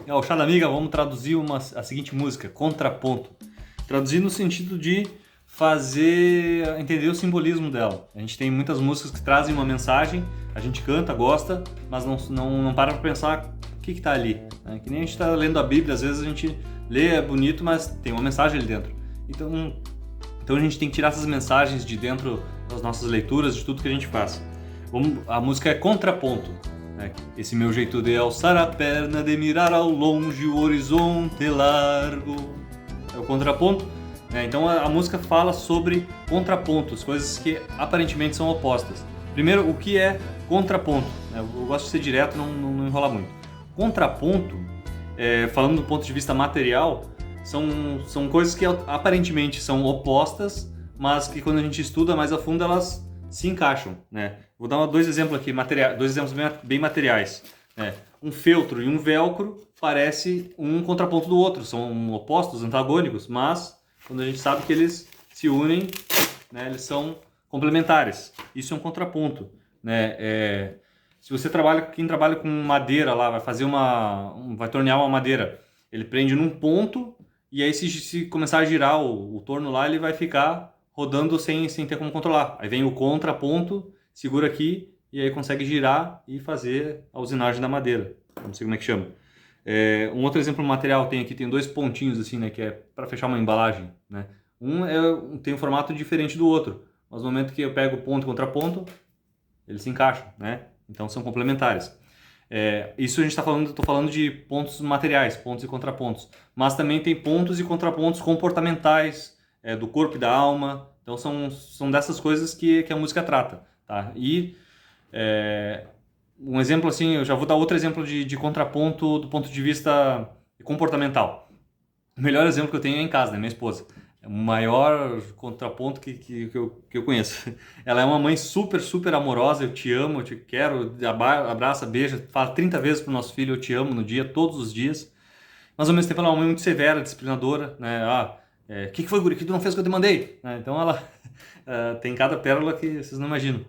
Gauchada amiga, vamos traduzir a seguinte música, Contraponto. Traduzir no sentido de fazer entender o simbolismo dela. A gente tem muitas músicas que trazem uma mensagem, a gente canta, gosta, mas não para pra pensar o que está ali. Né? Que nem a gente está lendo a Bíblia, às vezes a gente lê, é bonito, mas tem uma mensagem ali dentro. Então a gente tem que tirar essas mensagens de dentro das nossas leituras, de tudo que a gente faz. A música é Contraponto. Esse meu jeito de alçar a perna, de mirar ao longe o horizonte largo. É o contraponto. Então a música fala sobre contrapontos, coisas que aparentemente são opostas. Primeiro, o que é contraponto? Eu gosto de ser direto, não enrolar muito. Contraponto, falando do ponto de vista material, são coisas que aparentemente são opostas, mas que quando a gente estuda mais a fundo elas se encaixam. Vou dar dois exemplos aqui, dois exemplos bem materiais. Um feltro e um velcro parece um contraponto do outro, são opostos, antagônicos, mas quando a gente sabe que eles se unem, eles são complementares. Isso é um contraponto. Se você quem trabalha com madeira lá, vai tornear uma madeira, ele prende num ponto e aí se começar a girar o torno lá, ele vai ficar rodando sem ter como controlar. Aí vem o contraponto, segura aqui e aí consegue girar e fazer a usinagem da madeira. Não sei como é que chama. Um outro exemplo material tem dois pontinhos assim, que é para fechar uma embalagem. Tem um formato diferente do outro, mas no momento que eu pego ponto e contraponto, eles se encaixam, Então são complementares. Isso a gente estou falando de pontos materiais, pontos e contrapontos, mas também tem pontos e contrapontos comportamentais, do corpo e da alma. Então são dessas coisas que a música trata, tá? E um exemplo assim, eu já vou dar outro exemplo de contraponto do ponto de vista comportamental. O melhor exemplo que eu tenho é em casa, minha esposa. É o maior contraponto que eu conheço. Ela é uma mãe super, super amorosa, eu te amo, eu te quero, abraça, beija, fala 30 vezes pro nosso filho eu te amo no dia, todos os dias. Mas ao mesmo tempo ela é uma mãe muito severa, disciplinadora, que foi, guri, que tu não fez o que eu te mandei? Então ela tem cada pérola que vocês não imaginam.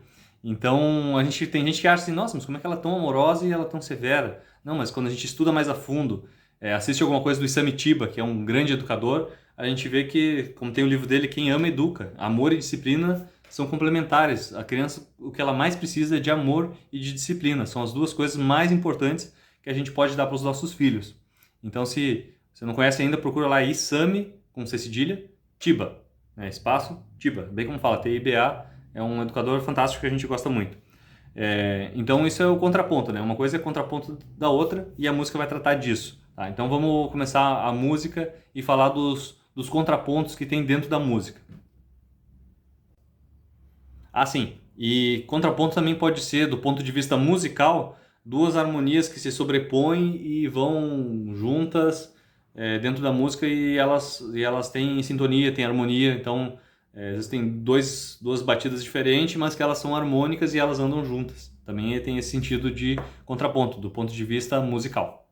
Então tem gente que acha assim, nossa, mas como é que ela é tão amorosa e ela é tão severa? Não, mas quando a gente estuda mais a fundo, assiste alguma coisa do Isamitiba, que é um grande educador, a gente vê que, como tem o livro dele, quem ama educa. Amor e disciplina são complementares. A criança, o que ela mais precisa é de amor e de disciplina. São as duas coisas mais importantes que a gente pode dar para os nossos filhos. Então, se você não conhece ainda, procura lá Isami, com C cedilha, Tiba, espaço, Tiba, bem como fala, T-I-B-A, é um educador fantástico que a gente gosta muito. Então isso é o contraponto, uma coisa é contraponto da outra e a música vai tratar disso. Tá? Então vamos começar a música e falar dos contrapontos que tem dentro da música. Sim, e contraponto também pode ser, do ponto de vista musical, duas harmonias que se sobrepõem e vão juntas dentro da música e elas têm sintonia, têm harmonia. Então existem duas batidas diferentes, mas que elas são harmônicas e elas andam juntas. Também tem esse sentido de contraponto, do ponto de vista musical.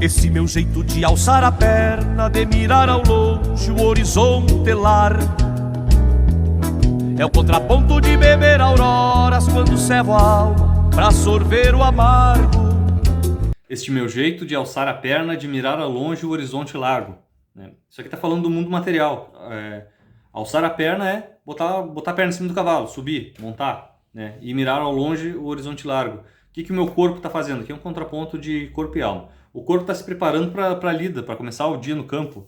Esse meu jeito de alçar a perna, de mirar ao longe o horizonte largo, é o contraponto de beber auroras quando cevo a alma pra sorver o amargo. Este meu jeito de alçar a perna, de mirar ao longe o horizonte largo. Isso aqui está falando do mundo material. Alçar a perna é botar a perna em cima do cavalo, subir, montar, e mirar ao longe o horizonte largo. O que o meu corpo está fazendo? Aqui é um contraponto de corpo e alma. O corpo está se preparando para a lida, para começar o dia no campo.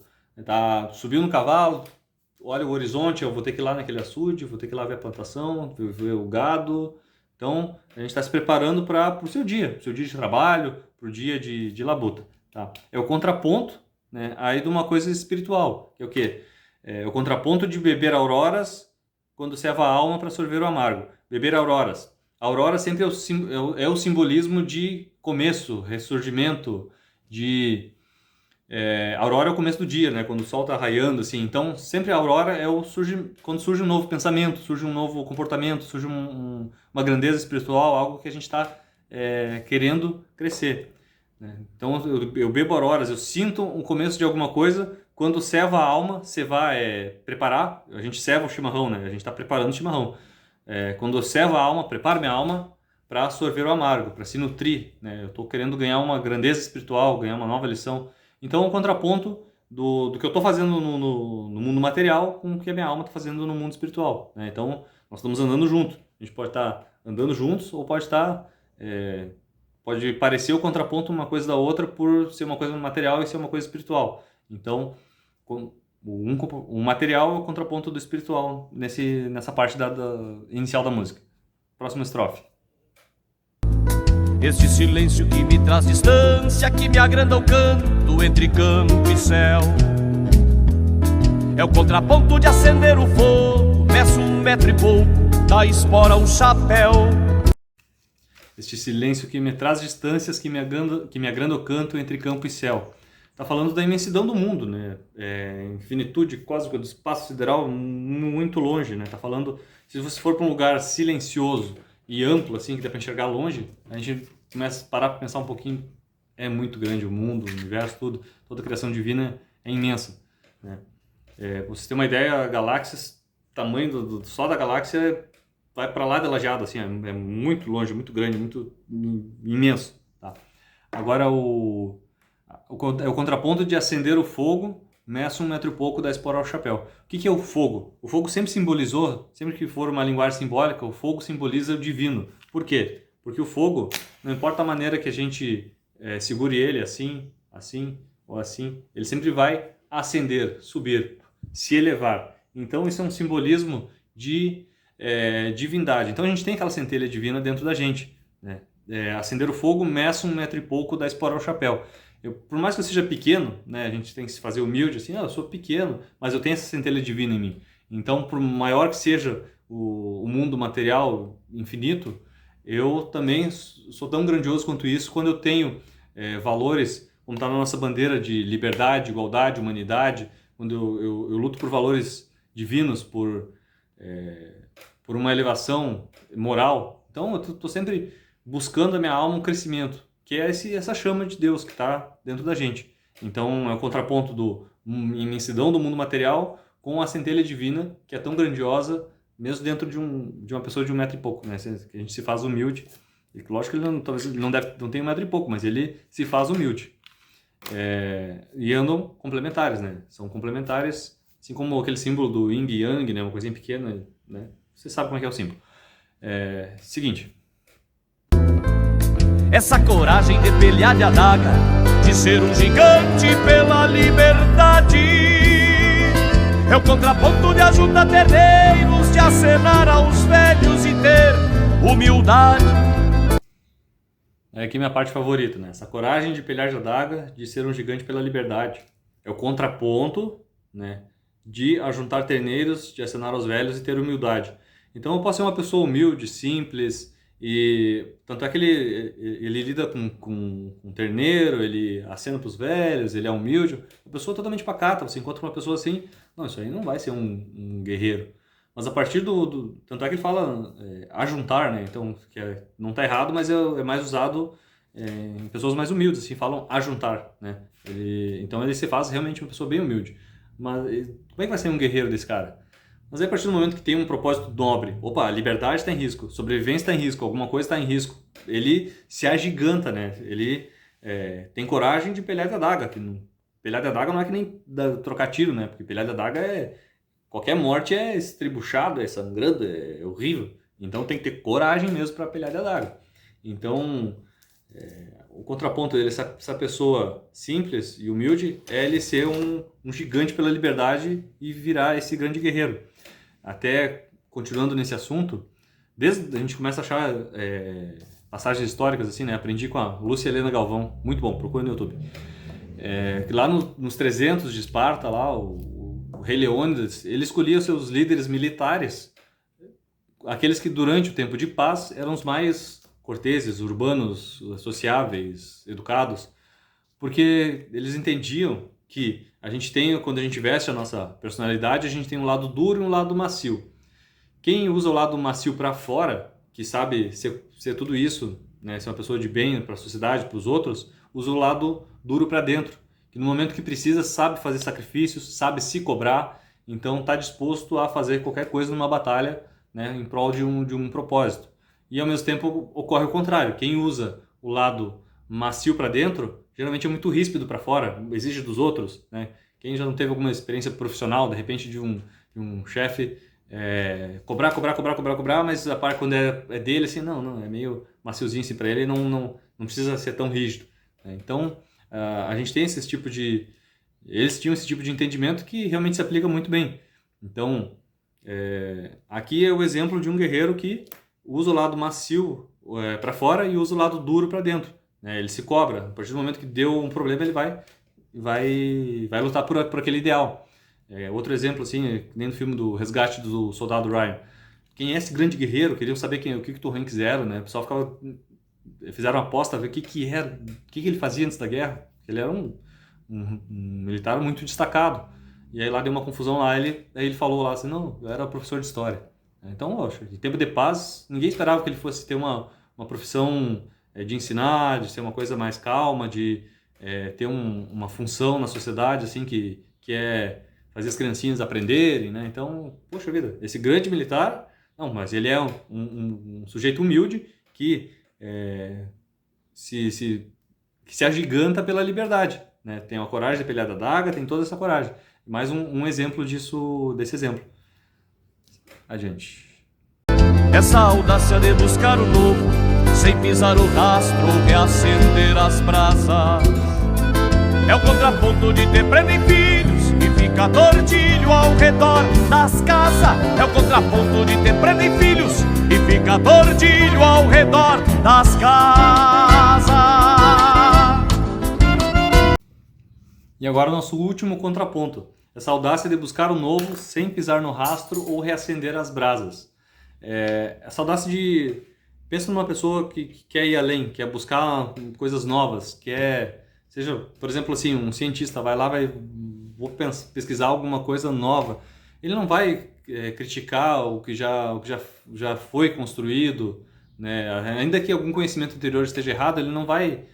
Subiu no cavalo, olha o horizonte, eu vou ter que ir lá naquele açude, vou ter que ir lá ver a plantação, ver o gado. Então, a gente está se preparando para o seu dia de trabalho, para o dia de labuta. Tá? É o contraponto, aí de uma coisa espiritual, que é o quê? É o contraponto de beber auroras quando ceva a alma para sorver o amargo. Beber auroras. A aurora sempre é o simbolismo de começo, ressurgimento, aurora é o começo do dia, quando o sol está raiando, assim. Então, sempre a aurora quando surge um novo pensamento, surge um novo comportamento, surge uma grandeza espiritual, algo que a gente está querendo crescer. Então, eu bebo auroras, eu sinto um começo de alguma coisa. Quando ceva a alma, cevar é preparar, a gente ceva o chimarrão, a gente está preparando o chimarrão. Quando eu cevo a alma, preparo minha alma para absorver o amargo, para se nutrir, né? Eu estou querendo ganhar uma grandeza espiritual, ganhar uma nova lição. Então, o contraponto do que eu estou fazendo no mundo material com o que a minha alma está fazendo no mundo espiritual, né? Então, nós estamos andando juntos. A gente pode estar andando juntos ou pode estar... pode parecer o contraponto uma coisa da outra por ser uma coisa material e ser uma coisa espiritual. Então, o material é o contraponto do espiritual nessa parte inicial da música. Próxima estrofe. Este silêncio que me traz distância, que me agranda o canto entre campo e céu, é o contraponto de acender o fogo, meço 1 metro e pouco, da espora ao chapéu. Este silêncio que me traz distâncias, que me agranda o canto entre campo e céu. Está falando da imensidão do mundo, né? Infinitude cósmica do espaço sideral muito longe, né? Está falando, se você for para um lugar silencioso e amplo, assim, que dá para enxergar longe, a gente começa a parar para pensar um pouquinho, é muito grande o mundo, o universo, tudo, toda a criação divina é imensa, né? Para você ter uma ideia, galáxias, tamanho só da galáxia vai para lá de Lajeado, assim, é muito longe, muito grande, muito imenso, tá? Agora o contraponto de acender o fogo, meço 1 metro e pouco da espora ao chapéu. O que é o fogo? O fogo sempre simbolizou, sempre que for uma linguagem simbólica, o fogo simboliza o divino. Por quê? Porque o fogo, não importa a maneira que a gente segure ele, assim, assim ou assim, ele sempre vai acender, subir, se elevar. Então isso é um simbolismo de divindade. Então a gente tem aquela centelha divina dentro da gente, né? Acender o fogo, meço 1 metro e pouco da espora ao chapéu. Por mais que eu seja pequeno, né, a gente tem que se fazer humilde, assim, eu sou pequeno, mas eu tenho essa centelha divina em mim. Então, por maior que seja o mundo material infinito, eu também sou tão grandioso quanto isso quando eu tenho valores, como está na nossa bandeira de liberdade, igualdade, humanidade, quando eu luto por valores divinos, por uma elevação moral. Então, eu estou sempre buscando a minha alma um crescimento, que é essa chama de Deus que está dentro da gente. Então, é o contraponto da imensidão do mundo material com a centelha divina, que é tão grandiosa, mesmo dentro de uma pessoa de 1 metro e pouco, né? Que a gente se faz humilde. E lógico que talvez ele não tem 1 metro e pouco, mas ele se faz humilde. E andam complementares, né? São complementares, assim como aquele símbolo do yin e yang, né? Uma coisinha pequena, né? Você sabe como é que é o símbolo. Seguinte. Essa coragem de pelear de adaga, de ser um gigante pela liberdade, é o contraponto de ajudar terneiros, de acenar aos velhos e ter humildade. É aqui minha parte favorita, né? Essa coragem de pelear de adaga, de ser um gigante pela liberdade. É o contraponto, né, de ajuntar terneiros, de acenar aos velhos e ter humildade. Então eu posso ser uma pessoa humilde, simples, e tanto é que ele lida com terneiro, ele acena para os velhos, ele é humilde. Uma pessoa totalmente pacata, você encontra uma pessoa assim, não, isso aí não vai ser um guerreiro. Mas a partir tanto é que ele fala ajuntar, né? Então, não está errado, mas é mais usado em pessoas mais humildes, assim, falam ajuntar, né? Então ele se faz realmente uma pessoa bem humilde. Mas como é que vai ser um guerreiro desse cara? Mas aí, a partir do momento que tem um propósito nobre, opa, a liberdade está em risco, sobrevivência está em risco, alguma coisa está em risco, ele se agiganta, né? Ele tem coragem de pelear de adaga. Pelear de adaga não é que nem trocar tiro, né? Porque pelear de adaga qualquer morte é estribuchado, é sangrando, é horrível. Então tem que ter coragem mesmo para pelear de adaga. Então, o contraponto dele, essa pessoa simples e humilde, é ele ser um gigante pela liberdade e virar esse grande guerreiro. Até, continuando nesse assunto, a gente começa a achar passagens históricas, assim, né? Aprendi com a Lúcia Helena Galvão, muito bom, procura no YouTube. Que lá nos 300 de Esparta, lá, o rei Leônidas, ele escolhia os seus líderes militares, aqueles que durante o tempo de paz eram os mais corteses, urbanos, sociáveis, educados, porque eles entendiam que quando a gente veste a nossa personalidade, a gente tem um lado duro e um lado macio. Quem usa o lado macio para fora, que sabe ser tudo isso, né, ser uma pessoa de bem para a sociedade, para os outros, usa o lado duro para dentro, que no momento que precisa sabe fazer sacrifícios, sabe se cobrar, então está disposto a fazer qualquer coisa numa batalha, né, em prol de um propósito. e ao mesmo tempo ocorre o contrário. Quem usa o lado macio para dentro, geralmente é muito ríspido para fora, exige dos outros, né? Quem já não teve alguma experiência profissional, de repente de um chefe cobrar, mas a parte quando é dele, assim, não, é meio maciozinho assim para ele, não precisa ser tão rígido, né? Então, a gente tem esse tipo de... Eles tinham esse tipo de entendimento que realmente se aplica muito bem. Então, aqui é o exemplo de um guerreiro que usa o lado macio para fora e usa o lado duro para dentro, né? Ele se cobra. A partir do momento que deu um problema, ele vai lutar por aquele ideal. Outro exemplo, assim, nem no filme do Resgate do Soldado Ryan. Quem é esse grande guerreiro? Queriam saber o que o Tom Hanks era, né? O pessoal fizeram uma aposta a ver o que era, o que ele fazia antes da guerra. Ele era um militar muito destacado. E aí lá deu uma confusão lá, aí ele falou lá assim, não, eu era professor de história. Então, poxa, em tempo de paz, ninguém esperava que ele fosse ter uma profissão de ensinar, de ser uma coisa mais calma, de ter uma função na sociedade, assim, que é fazer as criancinhas aprenderem, né? Então, poxa vida, esse grande militar, não, mas ele é um sujeito humilde que se agiganta pela liberdade, né? Tem a coragem de pelear da adaga, tem toda essa coragem. Mais um exemplo desse exemplo. Adiante. Essa audácia de buscar o novo, sem pisar o rastro, reacender as brasas. É o contraponto de ter prendem filhos e fica tordilho ao redor das casas. É o contraponto de ter prendem filhos e fica tordilho ao redor das casas. E agora o nosso último contraponto. Essa audácia de buscar o novo sem pisar no rastro ou reacender as brasas. Essa audácia de... Pensa numa pessoa que quer ir além, quer buscar coisas novas, seja, por exemplo, assim, um cientista vai lá, vou pesquisar alguma coisa nova. Ele não vai criticar o que já foi construído, né? Ainda que algum conhecimento anterior esteja errado, ele não vai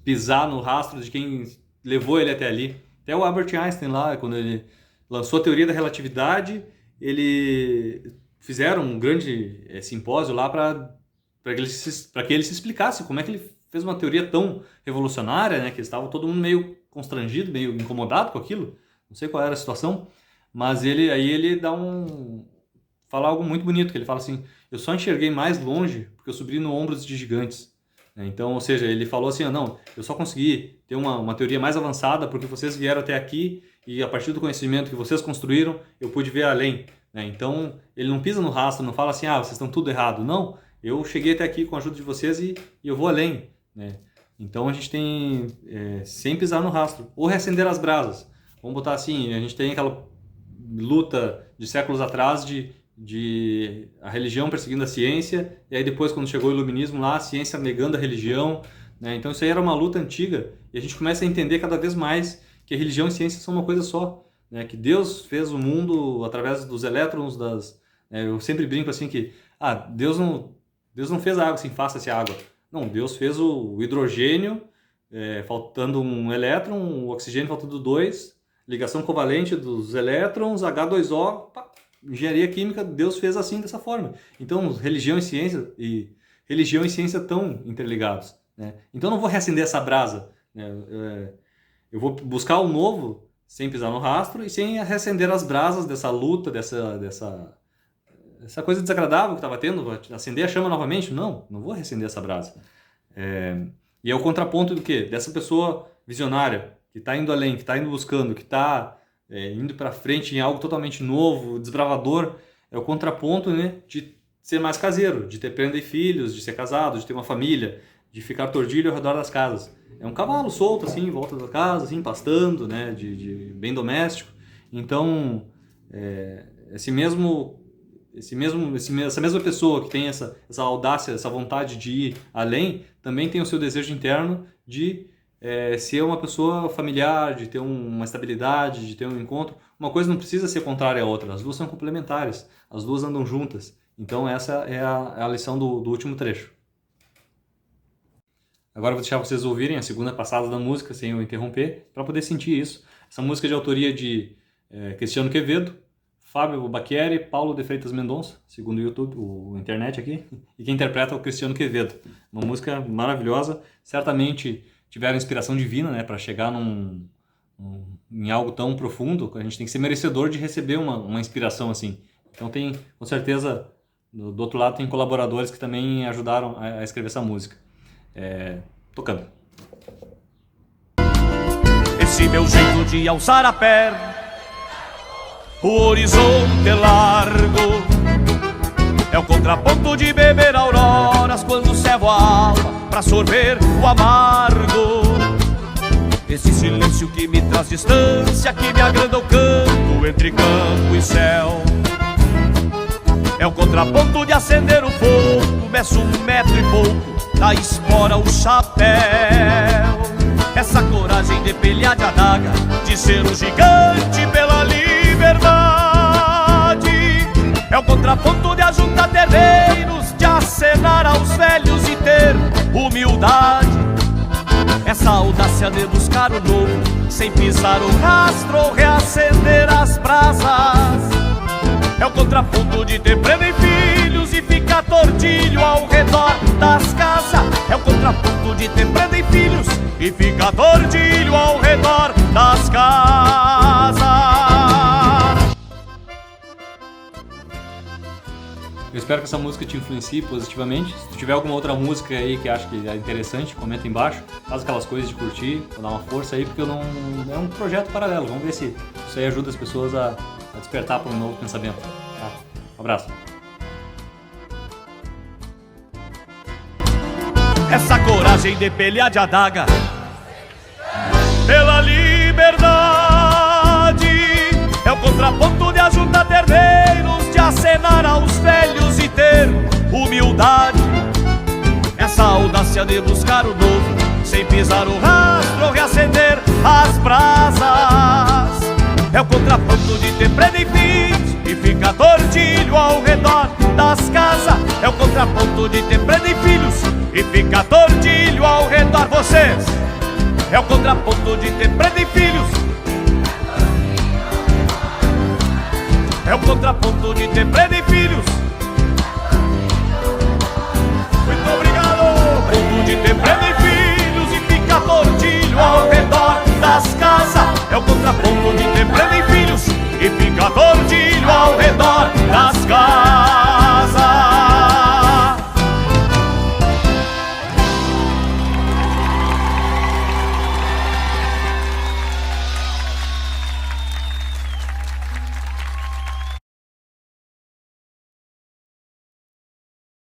pisar no rastro de quem levou ele até ali. Até o Albert Einstein lá, quando ele lançou a teoria da relatividade, ele fizeram um grande simpósio lá para que ele se explicasse como é que ele fez uma teoria tão revolucionária, né, que estava todo mundo meio constrangido, meio incomodado com aquilo. Não sei qual era a situação, mas ele fala algo muito bonito, que ele fala assim: eu só enxerguei mais longe porque eu subi no ombros de gigantes. Então, ou seja, ele falou assim, não, eu só consegui ter uma teoria mais avançada porque vocês vieram até aqui e a partir do conhecimento que vocês construíram, eu pude ver além. Então, ele não pisa no rastro, não fala assim, vocês estão tudo errado. Não, eu cheguei até aqui com a ajuda de vocês e eu vou além, né? Então, a gente tem, sem pisar no rastro, ou reacender as brasas. Vamos botar assim, a gente tem aquela luta de séculos atrás de a religião perseguindo a ciência, e aí depois quando chegou o iluminismo lá, a ciência negando a religião, né? Então isso aí era uma luta antiga, e a gente começa a entender cada vez mais que a religião e a ciência são uma coisa só, né? Que Deus fez o mundo através dos elétrons, eu sempre brinco assim que Deus não fez a água assim, faça-se água. Não, Deus fez o hidrogênio faltando um elétron, o oxigênio faltando dois, ligação covalente dos elétrons, H2O, engenharia química, Deus fez assim, dessa forma. Então, religião e ciência estão interligados, né? Então, eu não vou reacender essa brasa, né? Eu vou buscar o novo sem pisar no rastro e sem reacender as brasas dessa luta, dessa coisa desagradável que estava tendo, vou acender a chama novamente. Não vou reacender essa brasa. E é o contraponto do quê? Dessa pessoa visionária, que está indo além, que está indo buscando, que está indo para frente em algo totalmente novo, desbravador. É o contraponto, né, de ser mais caseiro, de ter prenda e filhos, de ser casado, de ter uma família, de ficar tordilho ao redor das casas. É um cavalo solto, assim, em volta da casa, assim, pastando, né, de bem doméstico. Então, essa mesma pessoa que tem essa audácia, essa vontade de ir além, também tem o seu desejo interno de ser uma pessoa familiar, de ter uma estabilidade, de ter um encontro. Uma coisa não precisa ser contrária à outra, as duas são complementares, as duas andam juntas. Então essa é a lição do último trecho. Agora eu vou deixar vocês ouvirem a segunda passada da música, sem eu interromper, para poder sentir isso. Essa música é de autoria de Cristiano Quevedo, Fábio Bacchieri, Paulo de Freitas Mendonça, segundo o YouTube, o internet aqui, e quem interpreta é o Cristiano Quevedo. Uma música maravilhosa, certamente tiveram inspiração divina, né, para chegar em algo tão profundo. A gente tem que ser merecedor de receber uma inspiração assim. Então tem, com certeza, do outro lado tem colaboradores que também ajudaram a escrever essa música. Tocando. Esse meu jeito de alçar a perna, o horizonte é largo, é o contraponto de beber auroras quando cevo a alma pra sorver o amargo. Esse silêncio que me traz distância, que me agranda o canto entre campo e céu. É o contraponto de acender o fogo, meço 1 metro e pouco da espora o chapéu. Essa coragem de pelear de adaga, de ser um gigante pela liberdade. É o contraponto de ajuntar terreiros, de acenar aos velhos e ter humildade. Essa audácia de buscar o novo, sem pisar o rastro ou reacender as brasas. É o contraponto de ter prenda em filhos e ficar tordilho ao redor das casas. É o contraponto de ter prenda em filhos e ficar tordilho ao redor das casas. Eu espero que essa música te influencie positivamente. Se tu tiver alguma outra música aí que acha que é interessante, comenta embaixo. Faz aquelas coisas de curtir, vou dar uma força aí, porque é um projeto paralelo. Vamos ver se isso aí ajuda as pessoas a despertar para um novo pensamento. Tá? Um abraço. Essa coragem de pelear de adaga pela liberdade é o contraponto de ajuntar terneiros, de acenar aos velhos e ter humildade. Essa audácia de buscar o novo, sem pisar o rastro ou reacender as brasas. É o contraponto de ter prenda em filhos e ficar tordilho ao redor das casas. É o contraponto de ter prenda em filhos e ficar tordilho ao redor. Vocês! É o contraponto de ter prenda em filhos. É o contraponto de ter prenda em filhos. Muito obrigado! Ponto de ter prenda em filhos e ficar tordilho ao redor das casas. É o contraponto de ter prenda em filhos e ficar tordilho ao redor das casas.